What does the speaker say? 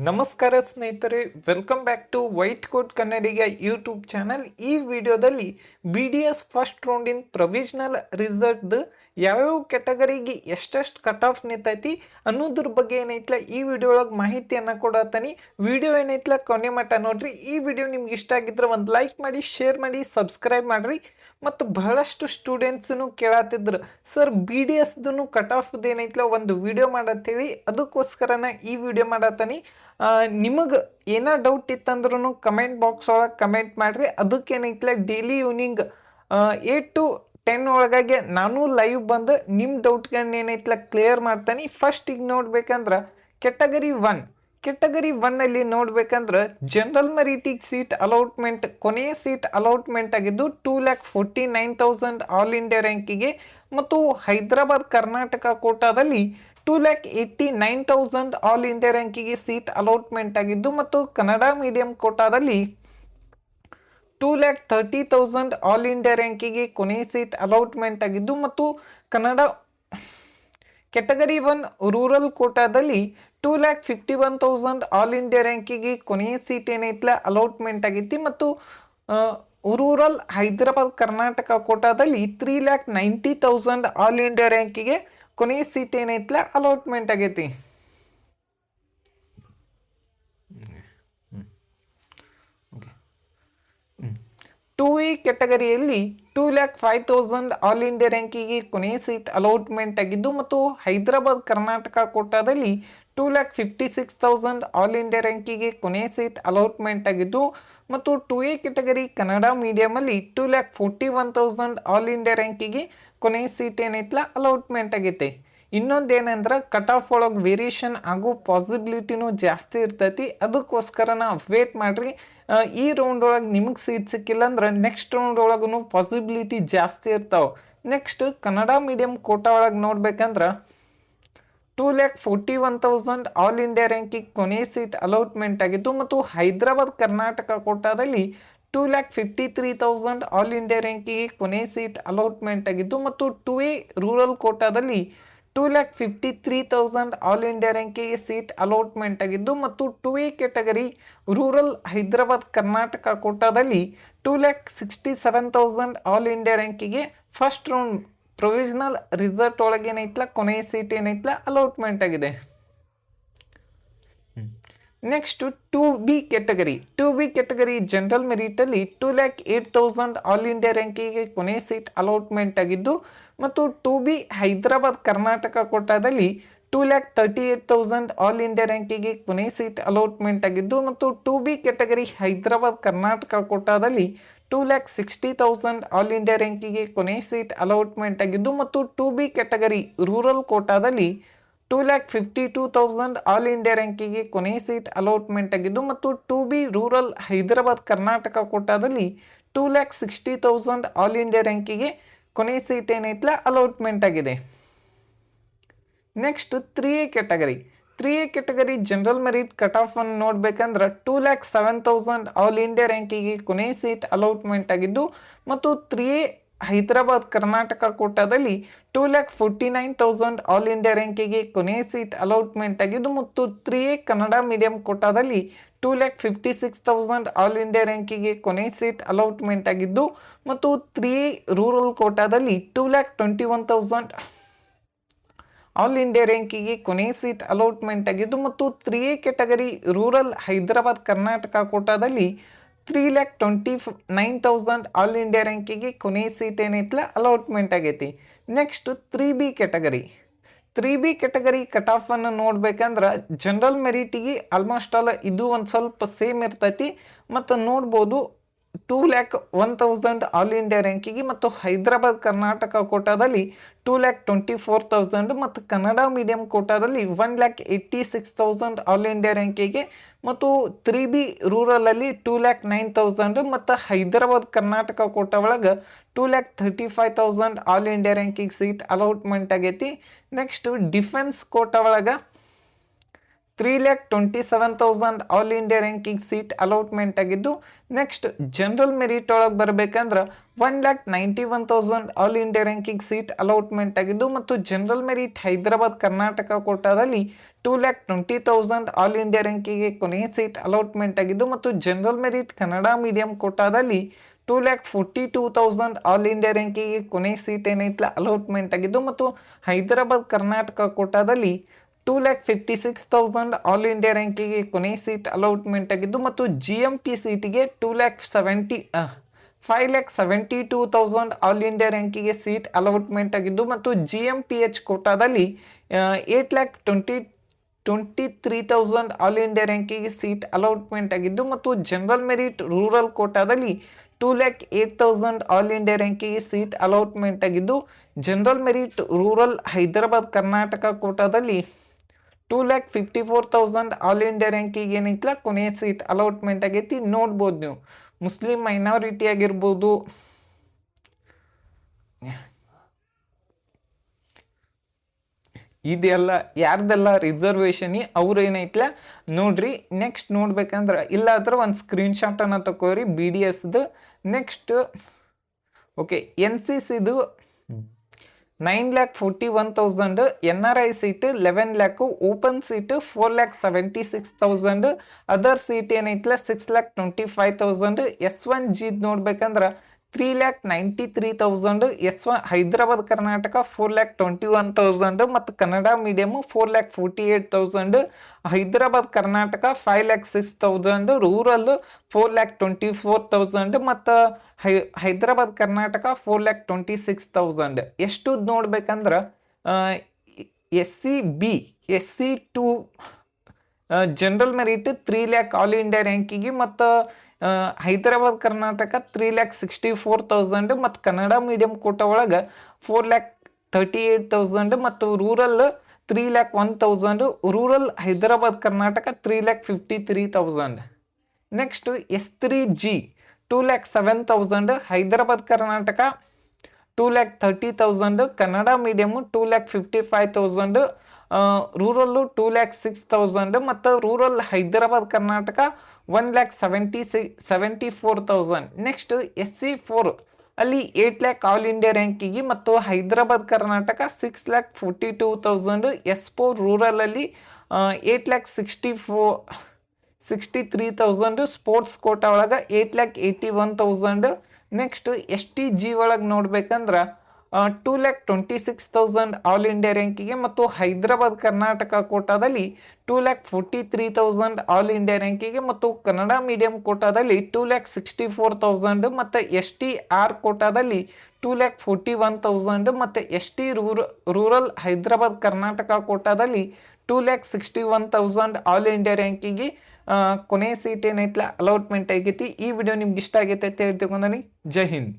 ನಮಸ್ಕಾರ ಸ್ನೇಹಿತರೆ, welcome back to white coat Kannadiga YouTube channel. ಈ ವಿಡಿಯೋದಲ್ಲಿ ಬಿ ಡಿ ಎಸ್ ಫಸ್ಟ್ ರೌಂಡಿನ ಪ್ರೊವಿಷನಲ್ ರಿಸಲ್ಟ್ದು ಯಾವ್ಯಾವ ಕ್ಯಾಟಗರಿಗೆ ಎಷ್ಟೆಷ್ಟು ಕಟ್ ಆಫ್ ನಿಂತೈತಿ ಅನ್ನೋದ್ರ ಬಗ್ಗೆ ಏನೈತ್ಲ ಈ ವಿಡಿಯೋ ಒಳಗೆ ಮಾಹಿತಿಯನ್ನು ಕೊಡತ್ತೀನಿ. ವಿಡಿಯೋ ಏನೈತ್ಲ ಕೊನೆ ಮಟ್ಟ ನೋಡ್ರಿ. ಈ ವಿಡಿಯೋ ನಿಮ್ಗೆ ಇಷ್ಟ ಆಗಿದ್ರೆ ಒಂದು ಲೈಕ್ ಮಾಡಿ, ಶೇರ್ ಮಾಡಿ, ಸಬ್ಸ್ಕ್ರೈಬ್ ಮಾಡಿರಿ. ಮತ್ತು ಬಹಳಷ್ಟು ಸ್ಟೂಡೆಂಟ್ಸನ್ನು ಕೇಳತ್ತಿದ್ರು, ಸರ್ ಬಿ ಡಿ ಎಸ್ದು ಕಟ್ ಆಫ್ದು ಏನೈತ್ಲ ಒಂದು ವಿಡಿಯೋ ಮಾಡತ್ತೇಳಿ, ಅದಕ್ಕೋಸ್ಕರನ ಈ ವಿಡಿಯೋ ಮಾಡತ್ತೀನಿ. ನಿಮಗೆ ಏನೋ ಡೌಟ್ ಇತ್ತಂದ್ರೂ ಕಮೆಂಟ್ ಬಾಕ್ಸ್ ಒಳಗೆ ಕಮೆಂಟ್ ಮಾಡಿರಿ. ಅದಕ್ಕೇನೈತ್ಲ ಡೈಲಿ ಈವ್ನಿಂಗ್ 8 to 10 ಒಳಗಾಗಿ ನಾನು ಲೈವ್ ಬಂದು ನಿಮ್ಮ ಡೌಟ್ಗಳನ್ನ ಏನೈತ್ಲ ಕ್ಲಿಯರ್ ಮಾಡ್ತೀನಿ. ಫಸ್ಟ್ ಈಗ ನೋಡ್ಬೇಕಂದ್ರೆ ಕೆಟಗರಿ 1 ಕೆಟಗರಿ 1 ನೋಡ್ಬೇಕಂದ್ರೆ ಜನರಲ್ ಮೆರಿಟಿಗೆ ಸೀಟ್ ಅಲಾಟ್ಮೆಂಟ್, ಕೊನೆಯ ಸೀಟ್ ಅಲಾಟ್ಮೆಂಟ್ ಆಗಿದ್ದು 2,49,000 ಆಲ್ ಇಂಡಿಯಾ ರ್ಯಾಂಕಿಗೆ. ಮತ್ತು ಹೈದರಾಬಾದ್ ಕರ್ನಾಟಕ ಕೋಟಾದಲ್ಲಿ 2,89,000 ಆಲ್ ಇಂಡಿಯಾ ರ್ಯಾಂಕಿಗೆ ಸೀಟ್ ಅಲಾಟ್ಮೆಂಟ್ ಆಗಿದ್ದು. ಮತ್ತು ಕನ್ನಡ ಮೀಡಿಯಂ ಕೋಟಾದಲ್ಲಿ 2,30,000 ಆಲ್ ಇಂಡಿಯಾ ರ್ಯಾಂಕಿಗೆ ಕೊನೆಯ ಸೀಟ್ ಅಲಾಟ್ಮೆಂಟ್ ಆಗಿದ್ದು. ಮತ್ತು ಕನ್ನಡ ಕೆಟಗರಿ 1 ರೂರಲ್ ಕೋಟಾದಲ್ಲಿ 2,51,000 ಆಲ್ ಇಂಡಿಯಾ ರ್ಯಾಂಕಿಗೆ ಕೊನೆಯ ಸೀಟ್ ಏನೈತ್ಲ ಅಲಾಟ್ಮೆಂಟ್ ಆಗೈತಿ. ಮತ್ತು ರೂರಲ್ ಹೈದರಾಬಾದ್ ಕರ್ನಾಟಕ ಕೋಟಾದಲ್ಲಿ 3,90,000 ಆಲ್ ಇಂಡಿಯಾ ರ್ಯಾಂಕಿಗೆ ಕೊನೆಯ ಸೀಟ್ ಏನೈತ್ಲ ಅಲಾಟ್ಮೆಂಟ್ ಆಗೈತಿ. ಟೂ ಎ ಕೆಟಗರಿಯಲ್ಲಿ 2,05,000 ಆಲ್ ಇಂಡಿಯಾ ರ್ಯಾಂಕಿಗೆ ಕೊನೆಯ ಸೀಟ್ ಅಲಾಟ್ಮೆಂಟ್ ಆಗಿದ್ದು. ಮತ್ತು ಹೈದರಾಬಾದ್ ಕರ್ನಾಟಕ ಕೋಟಾದಲ್ಲಿ 2,56,000 ಆಲ್ ಇಂಡಿಯಾ ರ್ಯಾಂಕಿಗೆ ಕೊನೆಯ ಸೀಟ್ ಅಲಾಟ್ಮೆಂಟ್ ಆಗಿದ್ದು. ಮತ್ತು 2A ಕೆಟಗರಿ ಕನ್ನಡ ಮೀಡಿಯಮಲ್ಲಿ 2,41,000 ಆಲ್ ಇಂಡಿಯಾ ರ್ಯಾಂಕಿಗೆ ಕೊನೆಯ ಸೀಟ್ ಏನೈತ್ಲ ಅಲಾಟ್ಮೆಂಟ್ ಆಗೈತೆ. ಇನ್ನೊಂದೇನೆಂದ್ರೆ ಕಟ್ ಆಫ್ ಒಳಗೆ ವೇರಿಯೇಷನ್ ಆಗೋ ಪಾಸಿಬಿಲಿಟಿನೂ ಜಾಸ್ತಿ ಇರ್ತೈತಿ. ಅದಕ್ಕೋಸ್ಕರ ನಾವು ವೇಟ್ ಮಾಡಿರಿ. ಈ ರೌಂಡ್ ಒಳಗೆ ನಿಮಗೆ ಸೀಟ್ ಸಿಕ್ಕಿಲ್ಲ ಅಂದ್ರೆ ನೆಕ್ಸ್ಟ್ ರೌಂಡ್ ಒಳಗೂ ಪಾಸಿಬಿಲಿಟಿ ಜಾಸ್ತಿ ಇರ್ತಾವೆ. ನೆಕ್ಸ್ಟ್ ಕನ್ನಡ ಮೀಡಿಯಂ ಕೋಟಾ ಒಳಗೆ ನೋಡ್ಬೇಕಂದ್ರೆ 2,41,000 ಆಲ್ ಇಂಡಿಯಾ ರ್ಯಾಂಕಿಗೆ ಕೊನೆಯ ಸೀಟ್ ಅಲಾಟ್ಮೆಂಟ್ ಆಗಿದ್ದು. ಮತ್ತು ಹೈದರಾಬಾದ್ ಕರ್ನಾಟಕ ಕೋಟಾದಲ್ಲಿ 2,53,000 ಆಲ್ ಇಂಡಿಯಾ ರ್ಯಾಂಕಿಗೆ ಕೊನೆಯ ಸೀಟ್ ಅಲಾಟ್ಮೆಂಟ್ ಆಗಿದ್ದು. ಮತ್ತು 2A ರೂರಲ್ ಕೋಟಾದಲ್ಲಿ 2,53,000 ಆಲ್ ಇಂಡಿಯಾ ರ್ಯಾಂಕಿಗೆ ಸೀಟ್ ಅಲಾಟ್ಮೆಂಟ್ ಆಗಿದ್ದು. ಮತ್ತು 2A category rural Hyderabad Karnataka ಕೋಟಾದಲ್ಲಿ 2,67,000 ಆಲ್ ಇಂಡಿಯಾ ರ್ಯಾಂಕಿಗೆ ಫಸ್ಟ್ ರೌಂಡ್ ಪ್ರೊವಿಷನಲ್ ರಿಸಲ್ಟ್ ಒಳಗೆ ಏನೈತ್ಲ ಕೊನೆಯ ಸೀಟ್ ಏನೈತ್ಲ ಅಲಾಟ್ಮೆಂಟ್ ಆಗಿದೆ. ನೆಕ್ಸ್ಟ್ 2B ಕೆಟಗರಿ ಜನರಲ್ ಮೆರಿಟಲ್ಲಿ 2,08,000 ಆಲ್ ಇಂಡಿಯಾ ರ್ಯಾಂಕಿಗೆ ಕೊನೆಯ ಸೀಟ್ ಅಲಾಟ್ಮೆಂಟ್ ಆಗಿದ್ದು. ಮತ್ತು 2B ಹೈದರಾಬಾದ್ ಕರ್ನಾಟಕ ಕೋಟಾದಲ್ಲಿ 2,38,000 ಆಲ್ ಇಂಡಿಯಾ ರ್ಯಾಂಕಿಗೆ ಕೊನೆಯ ಸೀಟ್ ಅಲಾಟ್ಮೆಂಟ್ ಆಗಿದ್ದು. ಮತ್ತು 2B ಕೆಟಗರಿ ಹೈದರಾಬಾದ್ ಕರ್ನಾಟಕ ಕೋಟಾದಲ್ಲಿ 2,60,000 ಆಲ್ ಇಂಡಿಯಾ ರ್ಯಾಂಕಿಗೆ ಕೊನೆಯ ಸೀಟ್ ಅಲಾಟ್ಮೆಂಟ್ ಆಗಿದ್ದು. ಮತ್ತು 2B ಕೆಟಗರಿ ರೂರಲ್ ಕೋಟಾದಲ್ಲಿ 2,52,000 ಆಲ್ ಇಂಡಿಯಾ ರ್ಯಾಂಕಿಗೆ ಕೊನೆಯ ಸೀಟ್ ಅಲಾಟ್ಮೆಂಟ್ ಆಗಿದ್ದು. ಮತ್ತು 2B ರೂರಲ್ ಹೈದರಾಬಾದ್ ಕರ್ನಾಟಕ ಕೋಟಾದಲ್ಲಿ 2,60,000 ಆಲ್ ಇಂಡಿಯಾ ರ್ಯಾಂಕಿಗೆ ಕೊನೆಯ ಸೀಟ್ ಏನೈತ್ಲ ಅಲಾಟ್ಮೆಂಟ್ ಆಗಿದೆ. Next 3A category general merit cut off ಅನ್ನು ನೋಡ್ಬೇಕಂದ್ರೆ 2,07,000 ಆಲ್ ಇಂಡಿಯಾ ರ್ಯಾಂಕಿಗೆ ಕೊನೆಯ ಸೀಟ್ ಅಲಾಟ್ಮೆಂಟ್ ಆಗಿದ್ದು. ಮತ್ತು 3A ಹೈದರಾಬಾದ್ ಕರ್ನಾಟಕ ಕೋಟಾದಲ್ಲಿ 2,49,000 ಆಲ್ ಇಂಡಿಯಾ ರ್ಯಾಂಕಿಗೆ ಕೊನೆಯ ಸೀಟ್ ಅಲಾಟ್ಮೆಂಟ್ ಆಗಿದ್ದು. ಮತ್ತು 3A ಕನ್ನಡ ಮೀಡಿಯಂ ಕೋಟಾದಲ್ಲಿ 2,56,000 ಆಲ್ ಇಂಡಿಯಾ ರ್ಯಾಂಕಿಗೆ ಕೊನೆಯ ಸೀಟ್ ಅಲಾಟ್ಮೆಂಟ್ ಆಗಿದ್ದು. ಮತ್ತು 3A ರೂರಲ್ ಕೋಟಾದಲ್ಲಿ 2,21,000 ಆಲ್ ಇಂಡಿಯಾ ರ್ಯಾಂಕಿಗೆ ಕೊನೆಯ ಸೀಟ್ ಅಲಾಟ್ಮೆಂಟ್ ಆಗಿದ್ದು. ಮತ್ತು 3A category rural Hyderabad Karnataka ಕೋಟಾದಲ್ಲಿ 3,29,000 ಆಲ್ ಇಂಡಿಯಾ ರ್ಯಾಂಕಿಗೆ ಕೊನೆಯ ಸೀಟ್ ಏನೈತ್ಲ ಅಲಾಟ್ಮೆಂಟ್ ಆಗೈತಿ. Next 3B category cut off ಅನ್ನು ನೋಡ್ಬೇಕಂದ್ರೆ ಜನರಲ್ ಮೆರಿಟಿಗೆ ಆಲ್ಮೋಸ್ಟ್ ಆಲ್ ಇದು ಒಂದು ಸ್ವಲ್ಪ ಸೇಮ್ ಇರ್ತೈತಿ. ಮತ್ತು ನೋಡ್ಬೋದು 2,01,000 ಆಲ್ ಇಂಡಿಯಾ ರ್ಯಾಂಕಿಗೆ. ಮತ್ತು ಹೈದರಾಬಾದ್ ಕರ್ನಾಟಕ ಕೋಟಾದಲ್ಲಿ 2,24,000 ಮತ್ತು ಕನ್ನಡ ಮೀಡಿಯಂ ಕೋಟಾದಲ್ಲಿ 1,86,000 ಆಲ್ ಇಂಡಿಯಾ ರ್ಯಾಂಕಿಗೆ. ಮತ್ತು 3B ರೂರಲಲ್ಲಿ 2,09,000 ಮತ್ತು ಹೈದರಾಬಾದ್ ಕರ್ನಾಟಕ ಕೋಟಾ ಒಳಗೆ 2,35,000 ಆಲ್ ಇಂಡಿಯಾ ರ್ಯಾಂಕಿಗೆ ಸೀಟ್ ಅಲಾಟ್ಮೆಂಟ್ ಆಗೈತಿ. ನೆಕ್ಸ್ಟ್ ಡಿಫೆನ್ಸ್ ಕೋಟಾ ಒಳಗೆ 3,27,000 all India ranking seat allotment ಆಗಿದ್ದು, ನೆಕ್ಸ್ಟ್ ಜನರಲ್ ಮೆರಿಟ್ ಒಳಗೆ ಬರಬೇಕಂದ್ರೆ 1,91,000 all India ranking seat allotment ಆಗಿದ್ದು, ಮತ್ತು ಜನರಲ್ ಮೆರಿಟ್ ಹೈದರಾಬಾದ್ ಕರ್ನಾಟಕ ಕೋಟಾದಲ್ಲಿ 2,20,000 ಆಲ್ ಇಂಡಿಯಾ ರ್ಯಾಂಕಿಂಗ್ಗೆ ಕೊನೆಯ ಸೀಟ್ ಅಲಾಟ್ಮೆಂಟ್ ಆಗಿದ್ದು, ಮತ್ತು ಜನರಲ್ ಮೆರಿಟ್ ಕನ್ನಡ ಮೀಡಿಯಂ ಕೋಟಾದಲ್ಲಿ 2,42,000 ಆಲ್ ಇಂಡಿಯಾ ರ್ಯಾಂಕಿಂಗ್ಗೆ ಕೊನೆಯ ಸೀಟ್ ಏನೈತಲ್ಲ ಅಲಾಟ್ಮೆಂಟ್ ಆಗಿದ್ದು, ಮತ್ತು ಹೈದರಾಬಾದ್ ಕರ್ನಾಟಕ ಕೋಟಾದಲ್ಲಿ 2,56,000 ಆಲ್ ಇಂಡಿಯಾ ರ್ಯಾಂಕಿಂಗ್ಗೆ ಕೊನೆಯ ಸೀಟ್ ಅಲಾಟ್ಮೆಂಟ್ ಆಗಿದ್ದು, ಮತ್ತು GMP ಸೀಟಿಗೆ 5,72,000 ಆಲ್ ಇಂಡಿಯಾ ರ್ಯಾಂಕಿಂಗ್ಗೆ ಸೀಟ್ ಅಲಾಟ್ಮೆಂಟ್ ಆಗಿದ್ದು, ಮತ್ತು GMPH ಕೋಟಾದಲ್ಲಿ 8,23,000 ಆಲ್ ಇಂಡಿಯಾ ರ್ಯಾಂಕಿಂಗ್ಗೆ ಸೀಟ್ ಅಲಾಟ್ಮೆಂಟ್ ಆಗಿದ್ದು, ಮತ್ತು ಜನರಲ್ ಮೆರಿಟ್ ರೂರಲ್ ಕೋಟಾದಲ್ಲಿ 2,08,000 ಆಲ್ ಇಂಡಿಯಾ ರ್ಯಾಂಕಿಂಗ್ಗೆ ಸೀಟ್ ಅಲಾಟ್ಮೆಂಟ್ ಆಗಿದ್ದು, general merit rural Hyderabad Karnataka ಕೋಟಾದಲ್ಲಿ 2,54,000 ಆಲ್ ಇಂಡಿಯಾ ರ್ಯಾಂಕಿಂಗ್ ಏನೈತಲ್ಲ ಕೊನೆಯ ಸೀಟ್ ಅಲಾಟ್ಮೆಂಟ್ ಆಗೈತಿ. ನೋಡ್ಬೋದು ನೀವು ಮುಸ್ಲಿಂ ಮೈನಾರಿಟಿ ಆಗಿರ್ಬೋದು, ಇದೆಲ್ಲ ಯಾರ್ದೆಲ್ಲ ರಿಸರ್ವೇಷನ್ ಅವ್ರು ಏನೈತಲ್ಲ ನೋಡ್ರಿ. ನೆಕ್ಸ್ಟ್ ನೋಡ್ಬೇಕಂದ್ರೆ ಇಲ್ಲಾದ್ರೆ ಒಂದು ಸ್ಕ್ರೀನ್ಶಾಟನ್ನು ತಗೋರಿ BDSದು. ನೆಕ್ಸ್ಟ್ ಓಕೆ, NCCದು 9,41,000, NRI seat 11 lakh, open seat 4,76,000, other seat ಏನೈತಲ್ಲ 6,25,000. S1G ನೋಡ್ಬೇಕಂದ್ರೆ 3,93,000, S1 ಹೈದರಾಬಾದ್ ಕರ್ನಾಟಕ 4,21,000, ಮತ್ತು ಕನ್ನಡ ಮೀಡಿಯಮ್ 4,48,000, ಹೈದರಾಬಾದ್ ಕರ್ನಾಟಕ 5,06,000, ರೂರಲ್ 4,24,000, ಮತ್ತು ಹೈದರಾಬಾದ್ ಕರ್ನಾಟಕ 4,26,000. ಎಷ್ಟು ನೋಡ್ಬೇಕಂದ್ರೆ SC2 general merit 3 lakh all India ರ್ಯಾಂಕಿಗೆ, ಮತ್ತು ಹೈದರಾಬಾದ್ ಕರ್ನಾಟಕ 3,64,000, ಮತ್ತು ಕನ್ನಡ ಮೀಡಿಯಂ ಕೋಟ ಒಳಗೆ 4,38,000, ಮತ್ತು rural 3,01,000, rural Hyderabad Karnataka 3,53,000. Next S3G 2,07,000, Hyderabad Karnataka 2,30,000, Kannada medium 2,55,000, rural 2,06,000, ಮತ್ತು rural Hyderabad Karnataka 1,74,000. Next SC4 ಅಲ್ಲಿ 8 lakh ಆಲ್ ಇಂಡಿಯಾ ರ್ಯಾಂಕಿಗೆ, ಮತ್ತು ಹೈದರಾಬಾದ್ ಕರ್ನಾಟಕ 6,42,000, S4 ರೂರಲ್ ಅಲ್ಲಿ 8,63,000, ಸ್ಪೋರ್ಟ್ಸ್ ಕೋಟಾ ಒಳಗೆ 8,81,000. ನೆಕ್ಸ್ಟ್ STG ಒಳಗೆ ನೋಡ್ಬೇಕಂದ್ರೆ 2,26,000 ಆಲ್ ಇಂಡಿಯಾ ರ್ಯಾಂಕಿಗೆ, ಮತ್ತು ಹೈದರಾಬಾದ್ ಕರ್ನಾಟಕ ಕೋಟಾದಲ್ಲಿ 2,43,000 ಆಲ್ ಇಂಡಿಯಾ ರ್ಯಾಂಕಿಗೆ, ಮತ್ತು ಕನ್ನಡ ಮೀಡಿಯಂ ಕೋಟಾದಲ್ಲಿ 2,64,000, ಮತ್ತು STR ಕೋಟಾದಲ್ಲಿ 2,41,000, ಮತ್ತು ST ರೂರಲ್ ಹೈದರಾಬಾದ್ ಕರ್ನಾಟಕ ಕೋಟಾದಲ್ಲಿ 2,61,000 ಆಲ್ ಇಂಡಿಯಾ ರ್ಯಾಂಕಿಗೆ ಕೊನೆಯ ಸೀಟ್ ಏನೈತಲ್ಲ ಅಲಾಟ್ಮೆಂಟ್ ಆಗೈತಿ. ಈ ವಿಡಿಯೋ ನಿಮ್ಗೆ ಇಷ್ಟ ಆಗೈತೆ ಅಂತ ಹೇಳ್ತಿಕೊಂಡನಿ. ಜೈ ಹಿಂದ್.